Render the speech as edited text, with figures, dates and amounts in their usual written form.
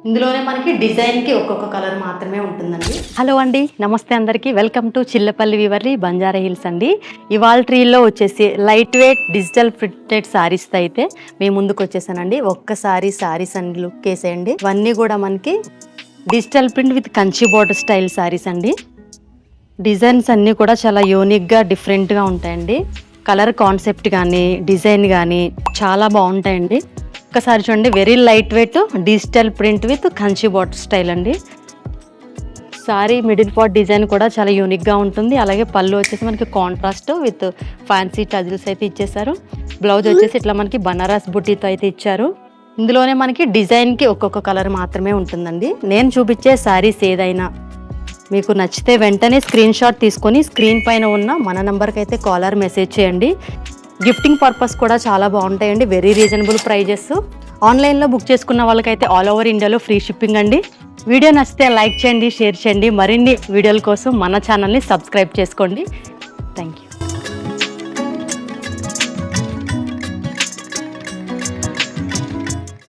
ఇందులోనే మనకి డిజైన్కి ఒక్కొక్క కలర్ మాత్రమే ఉంటుందండి. హలో అండి, నమస్తే అందరికీ. వెల్కమ్ టు చిల్లపల్లి వివర్లీ బంజారా హిల్స్ అండి. ఇవాళ ట్రీలో వచ్చేసి light weight digital printed saris అయితే మేము ముందుకు వచ్చేసానండి. ఒక్కసారి సారీస్ అండి లుక్ వేసేయండి. ఇవన్నీ కూడా మనకి digital print with Kanchi border style saris అండి. డిజైన్స్ అన్నీ కూడా చాలా యూనిక్గా డిఫరెంట్గా ఉంటాయండి. కలర్ కాన్సెప్ట్ కానీ డిజైన్ కానీ చాలా బాగుంటాయండి. ఒక్కసారి చూడండి, very light weight digital print with Kanchi border style అండి. సారీ మిడిల్ పార్ట్ డిజైన్ కూడా చాలా యూనిక్గా ఉంటుంది. అలాగే పళ్ళు వచ్చేసి మనకి కాంట్రాస్ట్ విత్ ఫ్యాన్సీ టజిల్స్ అయితే ఇచ్చేసారు. బ్లౌజ్ వచ్చేసి ఇట్లా మనకి బనారస్ బుట్టీతో అయితే ఇచ్చారు. ఇందులోనే మనకి డిజైన్కి ఒక్కొక్క కలర్ మాత్రమే ఉంటుందండి. నేను చూపించే సారీస్ ఏదైనా మీకు నచ్చితే వెంటనే స్క్రీన్ షాట్ తీసుకొని స్క్రీన్ పైన ఉన్న మన నెంబర్కి అయితే కాలర్ మెసేజ్ చేయండి. గిఫ్టింగ్ పర్పస్ కూడా చాలా బాగుంటాయండి. Very reasonable prices. ఆన్లైన్లో బుక్ చేసుకున్న వాళ్ళకైతే ఆల్ ఓవర్ ఇండియాలో ఫ్రీ షిప్పింగ్ అండి. వీడియో నచ్చితే లైక్ చేయండి, షేర్ చేయండి. మరిన్ని వీడియోల కోసం మన ఛానల్ని సబ్స్క్రైబ్ చేసుకోండి. Thank you.